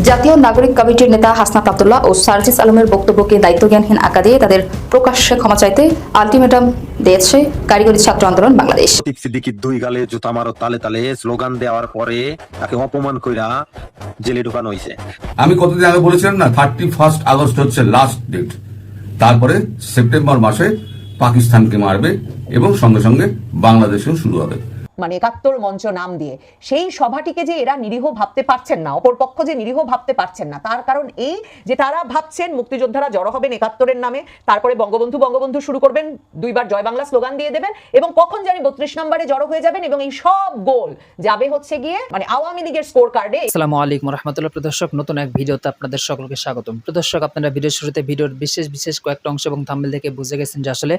জাতীয় নাগরিক কমিটির নেতা হাসনাত আব্দুল্লাহ ও সার্জিস আলমের বক্তব্যকে দায়িত্বজ্ঞানহীন আখ্যা দিয়ে তাদের প্রকাশ্যে ক্ষমা চাইতে আলটিমেটাম দিয়েছে কারিগরি ছাত্র আন্দোলন বাংলাদেশ। লতিফ সিদ্দিকীর দুই গালে জুতা মারো তালে তালে স্লোগান দেওয়ার পরে তাকে অপমান কইরা জেলে ঢুকানো হয়েছে। আমি কতদিন আগে বলেছিলাম না, 31 আগস্ট হচ্ছে লাস্ট ডেট, তারপরে সেপ্টেম্বর মাসে পাকিস্তানকে মারবে এবং সঙ্গে সঙ্গে বাংলাদেশেও শুরু হবে। মানে ৭১ মঞ্চ নাম দিয়ে সেই সভাটিকে যে এরা নিরীহ ভাবতে পারছেন না, অপরপক্ষ যে নিরীহ ভাবতে পারছেন না, তার কারণ এই যে তারা ভাবছেন মুক্তিযোদ্ধারা জড়ো হবেন ৭১-এর নামে, তারপরে বঙ্গবন্ধু শুরু করবেন, দুইবার জয় বাংলা স্লোগান দিয়ে দেবেন এবং কখন জানি ৩২ নম্বরে জড়ো হয়ে যাবেন এবং এই সব গোল যাবে হচ্ছে গিয়ে মানে আওয়ামী লীগের স্কোর কার্ডে। আসসালামু আলাইকুম রাহমাতুল্লাহ। প্রদর্শক, নতুন এক ভিডিওতে আপনাদের সকলকে স্বাগতম। প্রদর্শক, আপনারা ভিডিওর শুরুতে ভিডিওর বিশেষ কয়েকটা অংশ এবং থাম্বনেল দেখে বুঝে গেছেন যে আসলে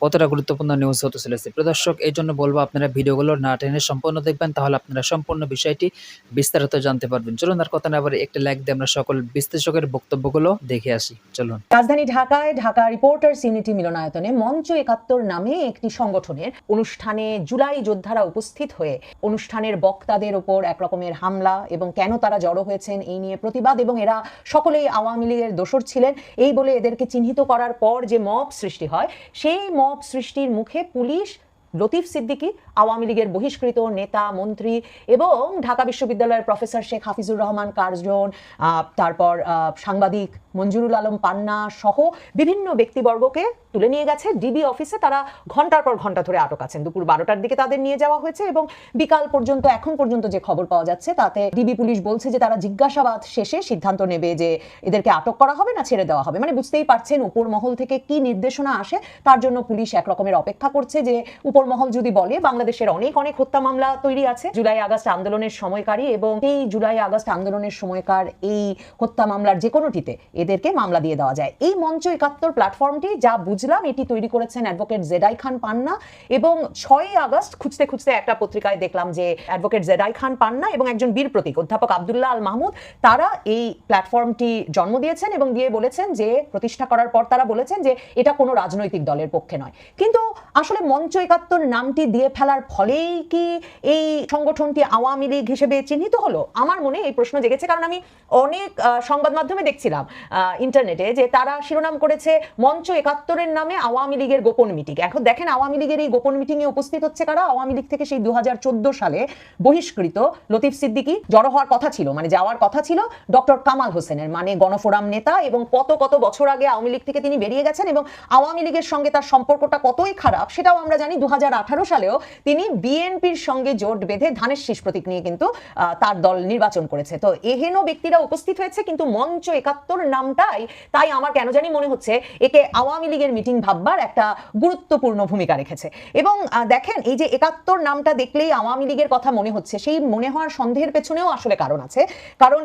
কতটা গুরুত্বপূর্ণ নিউজ হতে চলেছে। প্রদর্শক, এই জন্য বলবো আপনারা ভিডিওগুলো না টেনে সম্পূর্ণ দেখবেন, তাহলে আপনারা সম্পূর্ণ বিষয়টি বিস্তারিত জানতে পারবেন। চলুন আর কথা না বলে একটা লাইক দিয়ে আমরা সকল বিশ্লেষকের বক্তব্যগুলো দেখে আসি। চলুন। রাজধানী ঢাকায় ঢাকা রিপোর্টার্স ইউনিটি মিলনায়তনে মঞ্চ ৭১ নামে একটি সংগঠনের অনুষ্ঠানে জুলাই যোদ্ধারা উপস্থিত হয়ে অনুষ্ঠানের বক্তাদের উপর একরকমের হামলা এবং কেন তারা জড়ো হয়েছেন এই নিয়ে প্রতিবাদ এবং এরা সকলেই আওয়ামী লীগের দোসর ছিলেন এই বলে এদেরকে চিহ্নিত করার পর যে মব সৃষ্টি হয়, সেই মব সৃষ্টির মুখে পুলিশ লতিফ সিদ্দিকী, আওয়ামী লীগের বহিষ্কৃত নেতা মন্ত্রী এবং ঢাকা বিশ্ববিদ্যালয়ের প্রফেসর শেখ হাফিজুর রহমান কার্জন, তারপর সাংবাদিক মঞ্জুরুল আলম পান্না সহ বিভিন্ন ব্যক্তিবর্গকে তুলে নিয়ে গেছে ডিবি অফিসে। তারা ঘন্টার পর ঘন্টা ধরে আটক আছেন। দুপুর ১২টার দিকে তাদের নিয়ে যাওয়া হয়েছে এবং বিকাল পর্যন্ত, এখন পর্যন্ত যে খবর পাওয়া যাচ্ছে তাতে ডিবি পুলিশ বলছে যে তারা জিজ্ঞাসাবাদ শেষে সিদ্ধান্ত নেবে যে এদেরকে আটক করা হবে না ছেড়ে দেওয়া হবে। মানে বুঝতেই পারছেন উপর মহল থেকে কি নির্দেশনা আসে, তার জন্য পুলিশ একরকমের অপেক্ষা করছে যে উপর মহল যদি বলে। বাংলাদেশের অনেক হত্যা মামলা তৈরি আছে জুলাই আগস্ট আন্দোলনের সময়কারী, এবং এই জুলাই আগস্ট আন্দোলনের সময়কার এই হত্যা মামলার যে কোনোটিতে এদেরকে মামলা দিয়ে দেওয়া যায়। এই মঞ্চ ৭১ প্ল্যাটফর্মটি যা বুঝলাম এটি তৈরি করেছেন অ্যাডভোকেট জেডাই খান পান্না, এবং ৬ আগস্ট খুঁজতে একটা পত্রিকায় দেখলাম যে অ্যাডভোকেট জেডাই খান পান্না এবং একজন বীর প্রতীক অধ্যাপক আব্দুল্লাহ আল মাহমুদ তারা এই প্ল্যাটফর্মটি জন্ম দিয়েছেন এবং দিয়ে বলেছেন যে প্রতিষ্ঠা করার পর তারা বলেছেন যে এটা কোনো রাজনৈতিক দলের পক্ষে নয়। কিন্তু আসলে মঞ্চ ৭১ নামটি দিয়ে ফেলার ফলেই কি এই সংগঠনটি আওয়ামী লীগ হিসেবে চিহ্নিত হলো? আমার মনে এই প্রশ্ন জেগেছে, কারণ আমি অনেক সংবাদ মাধ্যমে দেখছিলাম ইন্টারনেটে যে তারা শিরোনাম করেছে মঞ্চ ৭১-এর নামে আওয়ামী লীগের গোপন মিটিং। এখন দেখেন আওয়ামী লীগের এই গোপন মিটিংয়ে উপস্থিত হচ্ছে কারা? আওয়ামী লীগ থেকে সেই ২০১৪ সালে বহিষ্কৃত লতিফ সিদ্দিকী জড়ো হওয়ার কথা ছিল, মানে যাওয়ার কথা ছিল ডক্টর কামাল হোসেনের, মানে গণফোরাম নেতা, এবং কত বছর আগে আওয়ামী লীগ থেকে তিনি বেরিয়ে গেছেন এবং আওয়ামী লীগের সঙ্গে তার সম্পর্কটা কতই খারাপ সেটাও আমরা জানি। ২০১৮ সালেও তিনি বিএনপির সঙ্গে জোট বেঁধে ধানের শীষ প্রতীক নিয়ে কিন্তু তার দল নির্বাচন করেছে। তো এহেন ব্যক্তিরা উপস্থিত হয়েছে, কিন্তু মঞ্চ ৭১ নামটাই তাই আমার কেন জানি মনে হচ্ছে একে আওয়ামী লীগের মিটিং ভাববার একটা গুরুত্বপূর্ণ ভূমিকা রেখেছে। এবং দেখেন এই যে ৭১ নামটা দেখলেই আওয়ামী লীগের কথা মনে হচ্ছে, সেই মনে হওয়ার সন্দেহের পেছনেও আসলে কারণ আছে। কারণ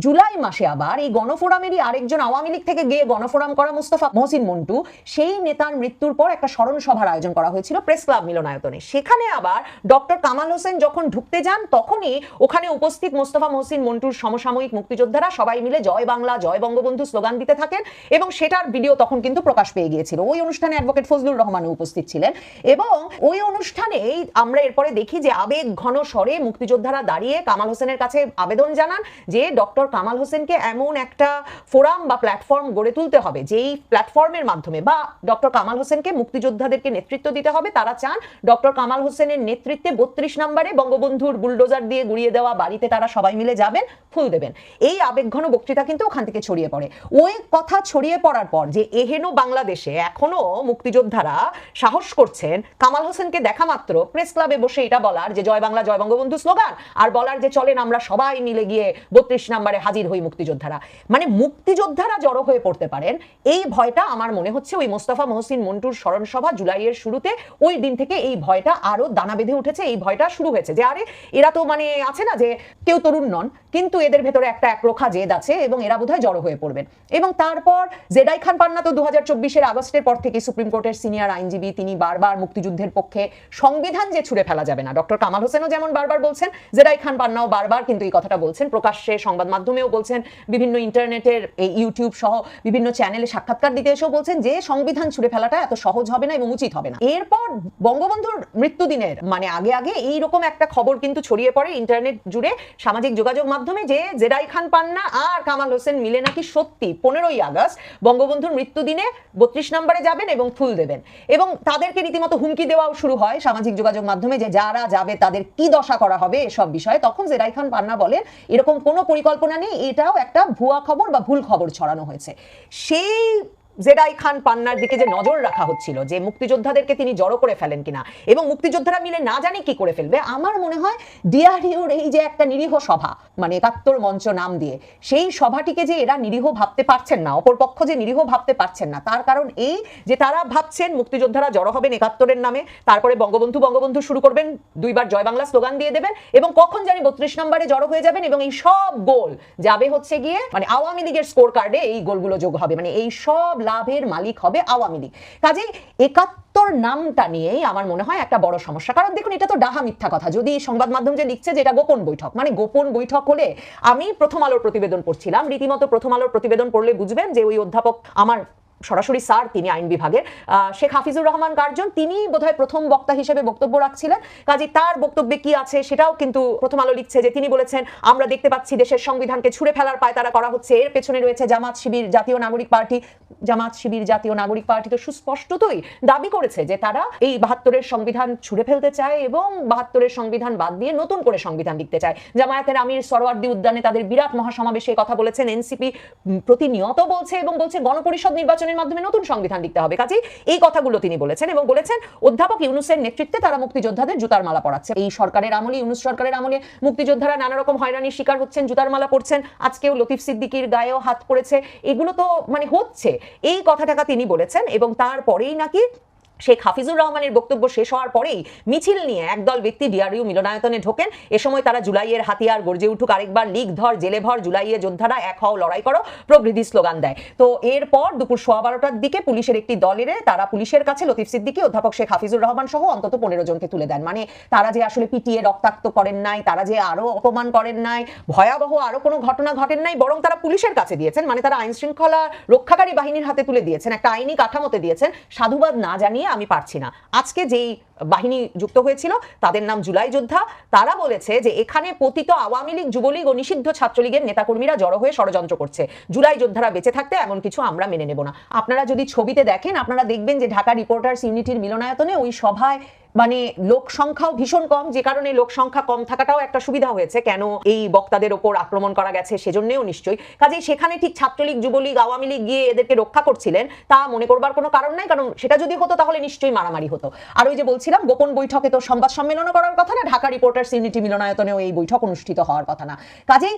জুলাই মাসে আবার এই গণফোরামেরই আরেকজন আওয়ামী লীগ থেকে গিয়ে গণফোরাম করা মোস্তফা মহসিন মন্টু, সেই নেতার মৃত্যুর পর একটা স্মরণ সভার আয়োজন করা হয়েছিল প্রেস ক্লাব মিলনায়তনে। সেখানে আবার ডক্টর কামাল হোসেন যখন ঢুকতে যান তখনই ওখানে উপস্থিত মোস্তফা মহসিন মন্টুর সমসাময়িক মুক্তিযোদ্ধারা সবাই মিলে জয় বাংলা জয় বঙ্গবন্ধু স্লোগান দিতে থাকেন এবং সেটার ভিডিও তখন কিন্তু প্রকাশ পেয়ে গিয়েছিল। ওই অনুষ্ঠানে অ্যাডভোকেট ফজলুর রহমানও উপস্থিত ছিলেন এবং ওই অনুষ্ঠানেই আমরা এরপরে দেখি যে আবেগ ঘন স্বরে মুক্তিযোদ্ধারা দাঁড়িয়ে কামাল হোসেনের কাছে আবেদন জানান যে ডক্টর কামাল হোসেনকে এমন একটা ফোরাম বা প্ল্যাটফর্ম গড়ে তুলতে হবে যেই প্ল্যাটফর্মের মাধ্যমে, বা ডক্টর কামাল হোসেনকে মুক্তিযোদ্ধাদেরকে নেতৃত্ব দিতে হবে। তারা চান ডক্টর কামাল হোসেনের নেতৃত্বে ৩২ নম্বরে বঙ্গবন্ধুর বুলডোজার দিয়ে গুড়িয়ে দেওয়া বাড়িতে তারা সবাই মিলে যাবেন, ফুল দেবেন। এই আবেগঘন বক্তৃতা কিন্তু ওখান থেকে ছড়িয়ে পড়ে। ওই কথা ছড়িয়ে পড়ার পর যে এহেন বাংলাদেশে এখনো মুক্তিযোদ্ধারা সাহস করছেন কামাল হোসেনকে দেখা মাত্র প্রেস ক্লাবে বসে এটা বলার যে জয় বাংলা জয় বঙ্গবন্ধু স্লোগান, আর বলার যে চলেন আমরা সবাই মিলে গিয়ে ৩২ নম্বরে হাজির হই মুক্তিযোদ্ধারা, মানে মুক্তিযোদ্ধারা জড়ো হয়ে পড়তে পারেন, এই ভয়টা আমার মনে হচ্ছে ওই মোস্তফা মহসিন মন্টুর স্মরণ সভা জুলাইয়ের শুরুতে ওই দিন থেকে এই ভয়টা আরো দানা বেঁধে উঠেছে। এই ভয়টা শুরু হয়েছে যে আরে এরা তো মানে আছে না যে কেউ তরুণ নন, কিন্তু এদের ভেতরে একটা একরোখা জেদ আছে এবং এরা বোধহয় জড়ো হয়ে পড়বেন। এবং তারপর জেডাই খান পান্না তো ২০২৪ আগস্টের পর থেকে সুপ্রিম কোর্টের সিনিয়র আইনজীবী, তিনি বারবার মুক্তিযুদ্ধের পক্ষে সংবিধান যে ছুঁড়ে ফেলা যাবে না, ডক্টর কামাল হোসেনও যেমন বারবার বলছেন, জেডাই খান পান্নাও বারবার কিন্তু এই কথাটা বলছেন, প্রকাশ্যে সংবাদ মাধ্যমেও বলছেন, বিভিন্ন ইন্টারনেটের এই ইউটিউব সহ বিভিন্ন চ্যানেলে সাক্ষাৎকার দিতে এসেও বলছেন যে সংবিধান ছুঁড়ে ফেলাটা এত সহজ হবে না এবং উচিত হবে না। এরপর বঙ্গবন্ধুর মৃত্যুদিনের মানে আগে আগে এইরকম একটা খবর কিন্তু ছড়িয়ে পড়ে ইন্টারনেট জুড়ে, সামাজিক যোগাযোগ মাধ্যমে, যে জেরাই খান পান্না আর কামাল হোসেন মিলে নাকি সত্যি 15ই আগস্ট বঙ্গবন্ধুর মৃত্যুদিনে 32 নম্বরে যাবেন এবং ফুল দেবেন, এবং তাদেরকে রীতিমতো হুমকি দেওয়াও শুরু হয় সামাজিক যোগাযোগ মাধ্যমে যে যারা যাবে তাদের কি দশা করা হবে এসব বিষয়ে। তখন জেরাই খান পান্না বলেন এরকম কোনো পরিকল্পনা নেই, এটাও একটা ভুয়া খবর বা ভুল খবর ছড়ানো হয়েছে। সেই জেরাই খান পান্নার দিকে যে নজর রাখা হচ্ছিল যে মুক্তিযোদ্ধাদেরকে তিনি জড়ো করে ফেলেন কিনা এবং মুক্তিযোদ্ধারা মিলে না জানি কি করে ফেলবে, আমার মনে হয় ডিআরইউর এই যে একটা নিরীহ সভা মানে 71 মঞ্চ নাম দিয়ে সেই সভাটিকে যে এরা নিরীহ ভাবতে পারছেন না, অপরপক্ষ যে নিরীহ ভাবতে পারছেন না, তার কারণ এই যে তারা ভাবছেন মুক্তিযোদ্ধারা জড়ো হবেন 71-এর নামে, তারপরে বঙ্গবন্ধু শুরু করবেন, 2 বার জয় বাংলা স্লোগান দিয়ে দেবেন এবং কখন জানি 32 নম্বরে জড়ো হয়ে যাবেন এবং এই সব গোল যাবে হচ্ছে গিয়ে মানে আওয়ামী লীগের স্কোর কার্ডে এই গোলগুলো যোগ হবে, মানে এই সব লাভের মালিক হবে আওয়ামী লীগ। কাজেই 71 নামটা নিয়েই আমার মনে হয় একটা বড় সমস্যা। কারণ দেখুন, এটা তো ডাহা মিথ্যা কথা। যদি সংবাদ মাধ্যম যে লিখছে যে এটা গোপন বৈঠক, মানে গোপন বৈঠক হলে, আমি প্রথম আলোর প্রতিবেদন পড়ছিলাম, রীতিমতো প্রথম আলোর প্রতিবেদন পড়লে বুঝবেন যে ওই অধ্যাপক, আমার সরাসরি স্যার, তিনি আইন বিভাগের, শেখ হাফিজুর রহমান কার্জন, তিনি বোধহয় প্রথম বক্তা হিসেবে বক্তব্য রাখছিলেন। কাজে তার বক্তব্যে কি আছে সেটাও কিন্তু প্রথম আলো লিখছে যে তিনি বলেছেন আমরা দেখতে পাচ্ছি দেশের সংবিধানকে ছুঁড়ে ফেলার পায়তারা করা হচ্ছে, এর পেছনে রয়েছে জামাত শিবির জাতীয় নাগরিক পার্টি। জামাত শিবির জাতীয় নাগরিক পার্টি তো সুস্পষ্টতই দাবি করেছে যে তারা এই 72-এর সংবিধান ছুঁড়ে ফেলতে চায় এবং 72-এর সংবিধান বাদ দিয়ে নতুন করে সংবিধান লিখতে চায়। জামায়াতের আমির সরওয়ার্দী উদ্যানে তাদের বিরাট মহাসমাবেশে কথা বলেছেন। এনসিপি প্রতিনিয়ত বলছে এবং বলছে গণপরিষদ নির্বাচনের মাধ্যমে নতুন সংবিধান লিখতে হবে। কাজেই এই কথাগুলো তিনি বলেছেন এবং বলেছেন অধ্যাপক ইউনূসের নেতৃত্বে তারা মুক্তিযোদ্ধাদের জুতার মালা পরাচ্ছে। এই সরকারের আমলে, ইউনূস সরকারের আমলে মুক্তিযোদ্ধারা নানা রকম হয়রানির শিকার হচ্ছেন, জুতার মালা পরছেন, আজকেও লতিফ সিদ্দিকীর গায়েও হাত পড়েছে, এগুলো তো মানে হচ্ছে, এই কথাটা তিনি বলেছেন। এবং তারপরেই নাকি শেখ হাফিজুর রহমানের বক্তব্য শেষ হওয়ার পরেই মিছিল নিয়ে একদল ব্যক্তি ডিআরইউ মিলনায়তনে ঢোকেন। এ সময় তারা জুলাইয়ের হাতিয়ার গর্জে উঠুক আরেকবার, লীগ ধর জেলে ভর, জুলাইয়ে যোদ্ধারা এক হও লড়াই করো প্রভৃতি স্লোগান দেয়। তো এরপর দুপুর 12:15টার দিকে পুলিশের একটি দল এলে তারা পুলিশের কাছে লতিফ সিদ্দিকী, অধ্যাপক শেখ হাফিজুর রহমান সহ অন্তত 15 জনকে তুলে দেন। মানে তারা যে আসলে পিটিয়ে রক্তাক্ত করেন নাই, তারা যে আরো অপমান করেন নাই, ভয়াবহ আরো কোনো ঘটনা ঘটেন নাই, বরং তারা পুলিশের কাছে দিয়েছেন, মানে তারা আইন শৃঙ্খলা রক্ষাকারী বাহিনীর হাতে তুলে দিয়েছেন, একটা আইনি কাঠামোতে দিয়েছেন। সাধুবাদ না জানিয়ে আমি পারছি না। আজকে যেই বাহিনী যুক্ত হয়েছিল তাদের নাম জুলাই যোদ্ধা, তারা বলেছে যে এখানে পতিত আওয়ামী লীগ, যুবলীগ ও নিষিদ্ধ ছাত্রলীগের নেতাকর্মীরা জড়ো হয়ে ষড়যন্ত্র করছে। জুলাই যোদ্ধারা বেঁচে থাকতে এমন কিছু আমরা মেনে নেব না। আপনারা যদি ছবিতে দেখেন, আপনারা দেখবেন যে ঢাকা রিপোর্টার্স ইউনিটির মিলনায়তনে ওই সভায় মানে লোক সংখ্যাও ভীষণ কম, যে কারণে লোক সংখ্যা কম থাকাটাও একটা সুবিধা হয়েছে। কেন এই বক্তাদের ওপর আক্রমণ করা গেছে সেজন্যও নিশ্চয়ই। কাজেই সেখানে ঠিক ছাত্রলীগ, যুবলীগ, আওয়ামী লীগ গিয়ে এদেরকে রক্ষা করছিলেন তা মনে করবার কোনো কারণ নাই, কারণ সেটা যদি হতো তাহলে নিশ্চয়ই মারামারি হতো। আর ওই যে বলছিলাম গোপন বৈঠকে তো সংবাদ সম্মেলনও করার কথা না, ঢাকা রিপোর্টার্স ইউনিটি মিলনায়তনেও এই বৈঠক অনুষ্ঠিত হওয়ার কথা না। কাজেই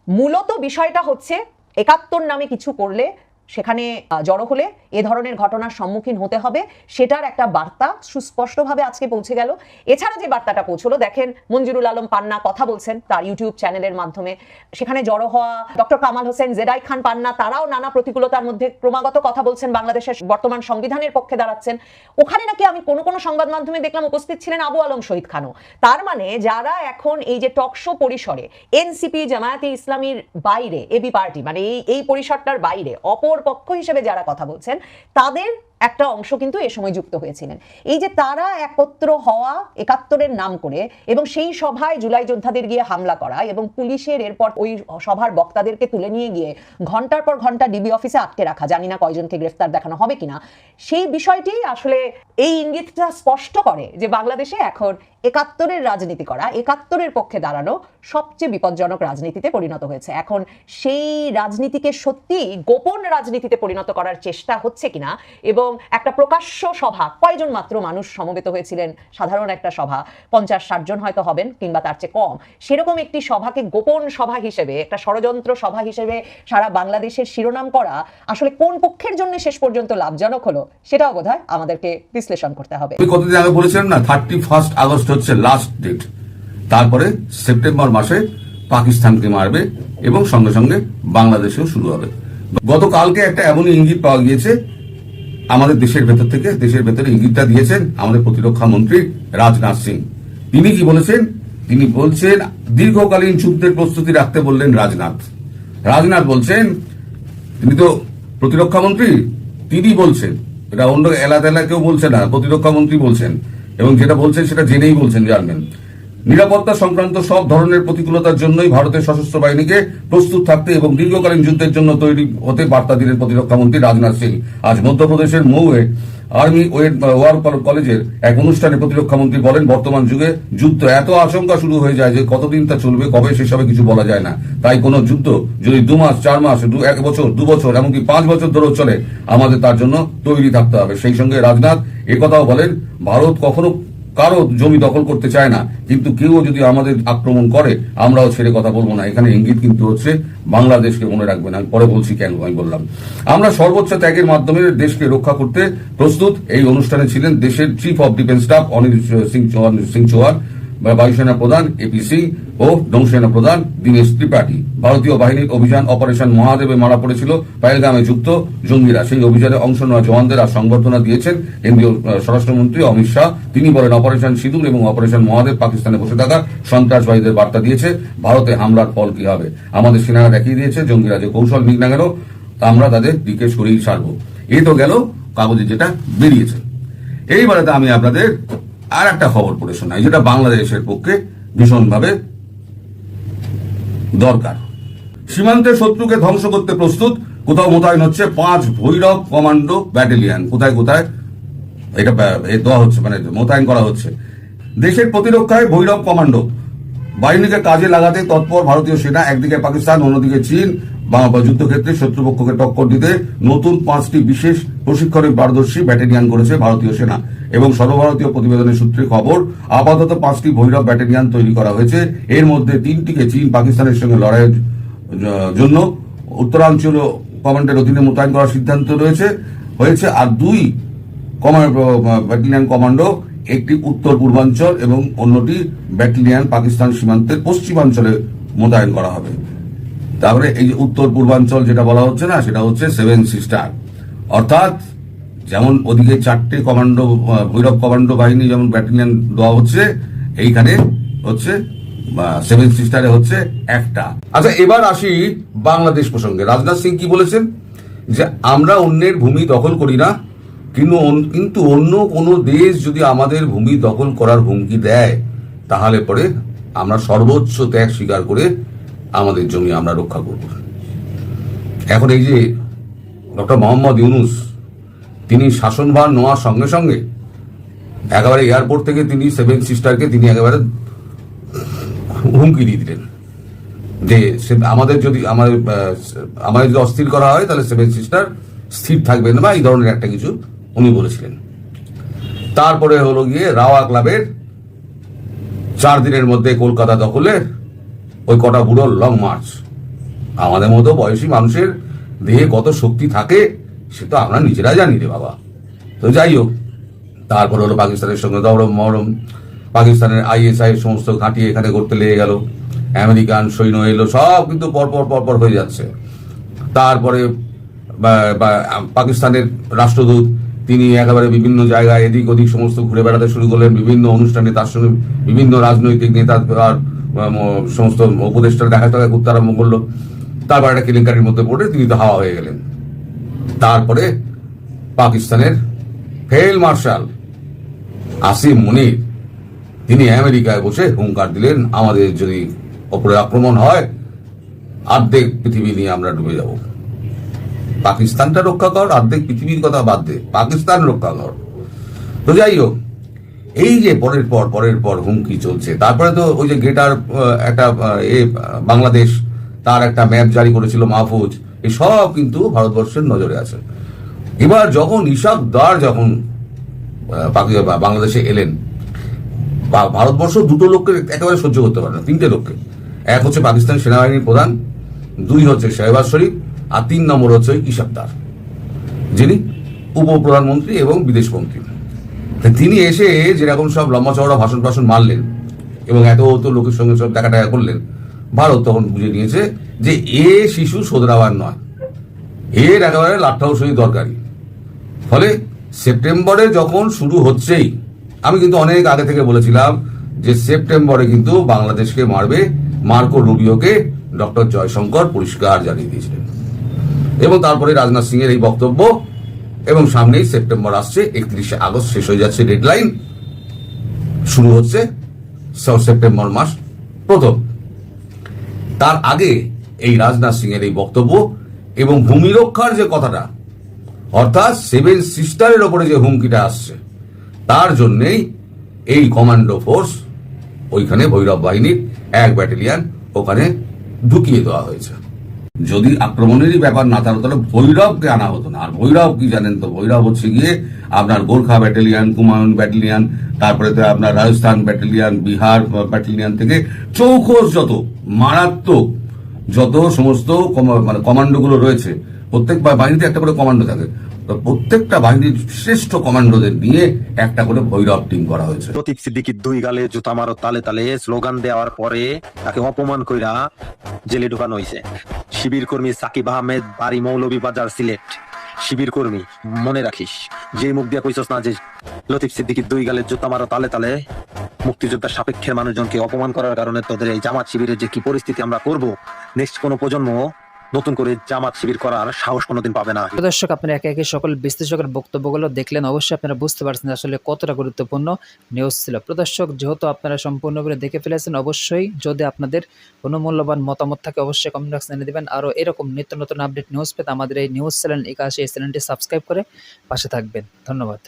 মূলত বিষয়টা হচ্ছে 71 নামে কিছু করলে, সেখানে জড়ো হলে এ ধরনের ঘটনার সম্মুখীন হতে হবে, সেটার একটা বার্তা সুস্পষ্টভাবে আজকে পৌঁছে গেল। এছাড়া যে বার্তাটা পৌঁছলো, দেখেন মঞ্জুরুল আলম পান্না কথা বলছেন তার ইউটিউব চ্যানেলের মাধ্যমে, সেখানে জড়ো হওয়া ডক্টর কামাল হোসেন, জেরাই খান পান্না, তারাও নানা প্রতিকূলতার মধ্যে ক্রমাগত কথা বলছেন, বাংলাদেশের বর্তমান সংবিধানের পক্ষে দাঁড়াচ্ছেন। ওখানে নাকি আমি কোনো সংবাদ মাধ্যমে দেখলাম উপস্থিত ছিলেন আবু আলম শহীদ খানও। তার মানে যারা এখন এই যে টকশো পরিসরে এনসিপি, জামায়াতে ইসলামীর বাইরে, এবি পার্টি মানে এই পরিসরটার বাইরে অপর পক্ষ হিসেবে যারা কথা বলছেন, তাদের একটা অংশ কিন্তু এ সময় যুক্ত হয়েছিলেন। এই যে তারা একত্র হওয়া 71-এর নাম করে এবং সেই সভায় জুলাই যোদ্ধাদের গিয়ে হামলা করা এবং পুলিশের এরপর ওই সভার বক্তাদেরকে তুলে নিয়ে গিয়ে ঘন্টার পর ঘন্টা ডিবি অফিসে আটকে রাখা, জানি না কয়জনকে গ্রেফতার দেখানো হবে কিনা, সেই বিষয়টি আসলে এই ইঙ্গিতটা স্পষ্ট করে যে বাংলাদেশে এখন 71-এর রাজনীতি করা, 71-এর পক্ষে দাঁড়ানো সবচেয়ে বিপজ্জনক রাজনীতিতে পরিণত হয়েছে। এখন সেই রাজনীতিকে সত্যি গোপন রাজনীতিতে পরিণত করার চেষ্টা হচ্ছে কিনা, এবং একটা প্রকাশ্য সভা, কয়জন মাত্র মানুষ সমবেত হয়েছিলেন, সাধারণ একটা সভা 50-60 জন হয়তো হবেন কিংবা তার চেয়ে কম, সেরকম একটি সভাকে গোপন সভা হিসেবে, একটা ষড়যন্ত্র সভা হিসেবে সারা বাংলাদেশের শিরোনাম করা আসলে কোন পক্ষের জন্য শেষ পর্যন্ত লাভজনক হলো, সেটাও বোধহয় আমাদেরকে বিশ্লেষণ করতে হবে। আমি কতদিন আগে বলেছিলাম না, 31 আগস্ট হচ্ছে লাস্ট ডেট, তারপরে সেপ্টেম্বর মাসে পাকিস্তানকে মারবে এবং সঙ্গে সঙ্গে বাংলাদেশেও শুরু হবে। গতকালকে একটা এমনই ইঙ্গিত পাওয়া গিয়েছে আমাদের দেশের ভেতর থেকে, দেশের ভেতরে ইঙ্গিতটা দিয়েছেন আমাদের প্রতিরক্ষা মন্ত্রী রাজনাথ সিং। তিনি কি বলেছেন? তিনি বলছেন দীর্ঘকালীন যুদ্ধের প্রস্তুতি রাখতে বললেন রাজনাথ। রাজনাথ বলছেন, তিনি তো প্রতিরক্ষা মন্ত্রী, তিনি বলছেন, এটা অন্য এলাকা কেউ বলছে না, প্রতিরক্ষা মন্ত্রী বলছেন, এবং যেটা বলছেন সেটা জেনেই বলছেন, জানবেন। নিরাপত্তা সংক্রান্ত সব ধরনের প্রতিকূলতার জন্যই ভারতের সশস্ত্র বাহিনীকে প্রস্তুত থাকতে এবং দীর্ঘকালীন যুদ্ধের জন্য তৈরি হতে বার্তা দিলেন প্রতিরক্ষা মন্ত্রী রাজনাথ সিং। আজ মধ্যপ্রদেশের মৌয়ে আর্মি ওয়ার কলেজের এক অনুষ্ঠানে প্রতিরক্ষা মন্ত্রী বলেন, বর্তমান যুগে যুদ্ধ এত আশঙ্কা শুরু হয়ে যায় যে কতদিন তা চলবে, কবে সেসবে কিছু বলা যায় না। তাই কোনো যুদ্ধ যদি 2 মাস, 4 মাস, 1 বছর, 2 বছর, এমনকি 5 বছর ধরেও চলে, আমাদের তার জন্য তৈরি থাকতে হবে। সেই সঙ্গে রাজনাথ একথাও বলেন, ভারত কখনো কারো জমি দখল করতে চায় না, কিন্তু কেউ যদি আমাদের আক্রমণ করে আমরাও ছেড়ে কথা বলবো না। এখানে ইঙ্গিত কিন্তু হচ্ছে বাংলাদেশকে, মনে রাখবেন। আমি পরে বলছি কেন আমি বললাম। আমরা সর্বোচ্চ ত্যাগের মাধ্যমে দেশকে রক্ষা করতে প্রস্তুত। এই অনুষ্ঠানে ছিলেন দেশের chief of defence staff Anil Singh Chauhan, বায়ুসেনা প্রধান এপি সিং ও নৌসেনা প্রধান দীনেশ ত্রিপাঠী। ভারতীয় বাহিনীর অভিযান অপারেশন মহাদেবে মারা পড়েছিল পহেলগামে যুক্ত জঙ্গিরা। সেই অভিযানে অংশ নেওয়া জওয়ানদের আর সংবর্ধনা দিয়েছেন কেন্দ্রীয় স্বরাষ্ট্রমন্ত্রী অমিত শাহ। তিনি বলেন, অপারেশন সিঁদুর এবং অপারেশন মহাদেব পাকিস্তানে বসে থাকা সন্ত্রাসবাদীদের বার্তা দিয়েছে ভারতে হামলার ফল কি হবে। আমাদের সেনারা দেখিয়ে দিয়েছে জঙ্গিরা যে কৌশল নিক না কেন আমরা তাদের দিকে সরিয়ে ছাড়ব। এই তো গেল কাগজে যেটা বেরিয়েছে। এইবারে আমি আপনাদের আর একটা খবর পড়ে শোনাই, যেটা বাংলাদেশের পক্ষে ভীষণভাবে দরকার। সীমান্তে শত্রুকে ধ্বংস করতে প্রস্তুত, কোথাও মোতায়েন হচ্ছে 5 ভৈরব কমান্ডো ব্যাটালিয়ন। কোথায় কোথায় এটা দেওয়া হচ্ছে, মানে মোতায়েন করা হচ্ছে। দেশের প্রতিরক্ষায় ভৈরব কমান্ডো বাহিনীকে কাজে লাগাতে তৎপর ভারতীয় সেনা। একদিকে পাকিস্তান, অন্যদিকে চীন যুদ্ধক্ষেত্রে শত্রুপক্ষকে টক্কর দিতে নতুন 5টি বিশেষ প্রশিক্ষণে পারদর্শী ব্যাটালিয়ন করেছে ভারতীয় সেনা। এবং সর্বভারতীয় প্রতিবেদনের সূত্রে খবর, আপাতত 5টি ভৈরব ব্যাটালিয়ন তৈরি করা হয়েছে। এর মধ্যে 3টিকে চীন পাকিস্তানের সঙ্গে লড়াইয়ের জন্য উত্তরাঞ্চল কমান্ডের অধীনে মোতায়েন করার সিদ্ধান্ত হয়েছে। আর 2 ব্যাটালিয়ন কমান্ডো, একটি উত্তর পূর্বাঞ্চল এবং অন্যটি ব্যাটালিয়ন পাকিস্তান সীমান্তের পশ্চিমাঞ্চলে মোতায়েন করা হবে। তারপরে এই যে উত্তর পূর্বাঞ্চল যেটা বলা হচ্ছে না, সেটা হচ্ছে 7 সিস্টার। অর্থাৎ যেমন ওদিকে 4টে কমান্ডো ভৈরব কমান্ডো বাহিনী যেমন ব্যাটালিয়ন দেওয়া হচ্ছে, এইখানে হচ্ছে 7 সিস্টারে হচ্ছে একটা। আচ্ছা, এবার আসি বাংলাদেশ প্রসঙ্গে। রাজনাথ সিং কি বলেছেন, যে আমরা অন্যের ভূমি দখল করি না, কিন্তু অন্য কোনো দেশ যদি আমাদের ভূমি দখল করার হুমকি দেয়, তাহলে পরে আমরা সর্বোচ্চ ত্যাগ স্বীকার করে আমাদের জমি আমরা রক্ষা করব। এখন এই যে ডক্টর মোহাম্মদ ইউনূস, তিনি শাসনভার নেওয়ার সঙ্গে সঙ্গে একেবারে এয়ারপোর্ট থেকে তিনি 7 সিস্টারকে তিনি একেবারে হুমকি দিয়ে দিলেন যে আমাদের যদি অস্থির করা হয় তাহলে 7 সিস্টার স্থির থাকবে না, বা এই ধরনের একটা কিছু উনি বলেছিলেন। তারপরে হলো গিয়ে রাওয়া ক্লাবের 4 দিনের মধ্যে কলকাতা দখলের ওই কটা বুড়োর লং মার্চ। আমাদের মতো বয়সী মানুষের দেহে কত শক্তি থাকে সে তো আমরা নিজেরা জানি রে বাবা। তো যাই হোক, তারপর হলো পাকিস্তানের সঙ্গে দরম মরম, পাকিস্তানের ISI সমস্ত ঘাঁটি এখানে করতে লেগে গেল, আমেরিকান সৈন্য এলো, সব কিন্তু পরপর হয়ে যাচ্ছে। তারপরে পাকিস্তানের রাষ্ট্রদূত তিনি একেবারে বিভিন্ন জায়গায় এদিক ওদিক সমস্ত ঘুরে বেড়াতে শুরু করলেন, বিভিন্ন অনুষ্ঠানে তার সঙ্গে বিভিন্ন রাজনৈতিক নেতা আর সমস্ত উপদেষ্টারা দেখা করতে আরম্ভ করলো। তারপর একটা কেলেঙ্কারির মধ্যে পড়ে তিনি তো হাওয়া হয়ে গেলেন। তারপরে পাকিস্তানের ফিল্ড মার্শাল আসিম মুনির তিনি আমেরিকায় বসে হুঙ্কার দিলেন, আমাদের যদি ওপরে আক্রমণ হয় অর্ধেক পৃথিবী নিয়ে আমরা ডুবে যাব। পাকিস্তানটা রক্ষা কর, অর্ধেক পৃথিবীর কথা বাদ দে, পাকিস্তান রক্ষা কর। তো যাই হোক, এই যে পরের পর হুমকি চলছে। তারপরে তো ওই যে গ্রেটার একটা বাংলাদেশ, তার একটা ম্যাপ জারি করেছিল মাহফুজ, এই সব কিন্তু ভারতবর্ষের নজরে আছে। এবার যখন ইশাক দার যখন বাংলাদেশে এলেন, ভারতবর্ষ 2টো লোককে একেবারে সহ্য করতে পারে না, 3টে লোককে। এক হচ্ছে পাকিস্তান সেনাবাহিনীর প্রধান, 2 হচ্ছে শাহবাজ শরীফ, আর 3 নম্বর হচ্ছে ইশাক দার, যিনি উপপ্রধানমন্ত্রী এবং বিদেশ মন্ত্রী। তিনি এসে যেরকম সব লম্বা চওড়া ভাষণ মারলেন এবং এত লোকের সঙ্গে সব দেখা করলেন, ভারত তখন বুঝে নিয়েছে যে শিশু শোধরাবার নয়, এর একেবারে লাট্টাও সই দরকারি। ফলে সেপ্টেম্বরে যখন শুরু হচ্ছেই, আমি কিন্তু অনেক আগে থেকে বলেছিলাম যে সেপ্টেম্বরে কিন্তু বাংলাদেশকে মারবে, মার্কো রুবিওকে ডক্টর জয়শঙ্কর পরিষ্কার জানিয়ে দিয়েছিলেন। এবং তারপরে রাজনাথ সিং এর এই বক্তব্য, এবং সামনেই সেপ্টেম্বর আসছে, 31শে আগস্ট শেষ হয়ে যাচ্ছে ডেডলাইন, শুরু হচ্ছে সেপ্টেম্বর মাস প্রথম। তার আগে এই রাজনাথ সিং এর এই বক্তব্য এবং ভূমি রক্ষার যে কথাটা, অর্থাৎ 7 সিস্টারের ওপরে যে হুমকিটা আসছে, তার জন্যেই এই কমান্ডো ফোর্স ওইখানে ভৈরব বাহিনীর 1 ব্যাটালিয়ান ওখানে ঢুকিয়ে দেওয়া হয়েছে। যদি আক্রমণেরই ব্যাপার না থাকতো তাহলে ভৈরবকে আনা হতো না। আর ভৈরব কি জানেন তো, ভৈরব হচ্ছে গিয়ে আপনার গোর্খা ব্যাটালিয়ান, কুমায়ুন ব্যাটালিয়ান, তারপরে তো আপনার রাজস্থান ব্যাটালিয়ান, বিহার ব্যাটালিয়ান থেকে চৌখোস যত মারাত্মক যত সমস্ত মানে কমান্ডোগুলো রয়েছে, প্রত্যেক বাহিনীতে একটা করে কমান্ডো থাকে, তো প্রত্যেকটা বাহিনীর শ্রেষ্ঠ কমান্ডোদের নিয়ে একটা করে ভৈরব টিম করা হয়েছে। লতিফ সিদ্দিকীর 2 গালে জুতা মারো তালে তালে স্লোগান দেওয়ার পরে তাকে অপমান কইরা জেলে ঢুকানো হয়েছে। শিবির কর্মী সাকিব আহমেদ, বাড়ি মৌলভীবাজার, সিলেট। শিবির কর্মী, মনে রাখিস, যে মুখ দিয়ে কইছস না যে লতিফ সিদ্দিকীর 2 গালে জুতা মারো তালে তালে, মুক্তিযোদ্ধার সাপেক্ষের মানুষজনকে অপমান করার কারণে তোদের এই জামাত শিবিরের যে কি পরিস্থিতি আমরা করব, নেক্সট কোন প্রজন্ম নতুন করে জামাত শিবির করার সাহস কোনোদিন পাবে না। দর্শক, আপনারা একে একে সকল বিশ্লেষকের বক্তব্যগুলো দেখলেন, অবশ্যই আপনারা বুঝতে পারছেন আসলে কতটা গুরুত্বপূর্ণ নিউজ ছিল। প্রদর্শক, যেহেতু আপনারা সম্পূর্ণ করে দেখে ফেলেছেন, অবশ্যই যদি আপনাদের কোনো মূল্যবান মতামত থাকে অবশ্যই কমেন্ট বক্সে জানিয়ে দেবেন। আরও এরকম নিত্য নতুন আপডেট নিউজ পেতে আমাদের এই নিউজ চ্যানেল 81 এই চ্যানেলটি সাবস্ক্রাইব করে পাশে থাকবেন। ধন্যবাদ।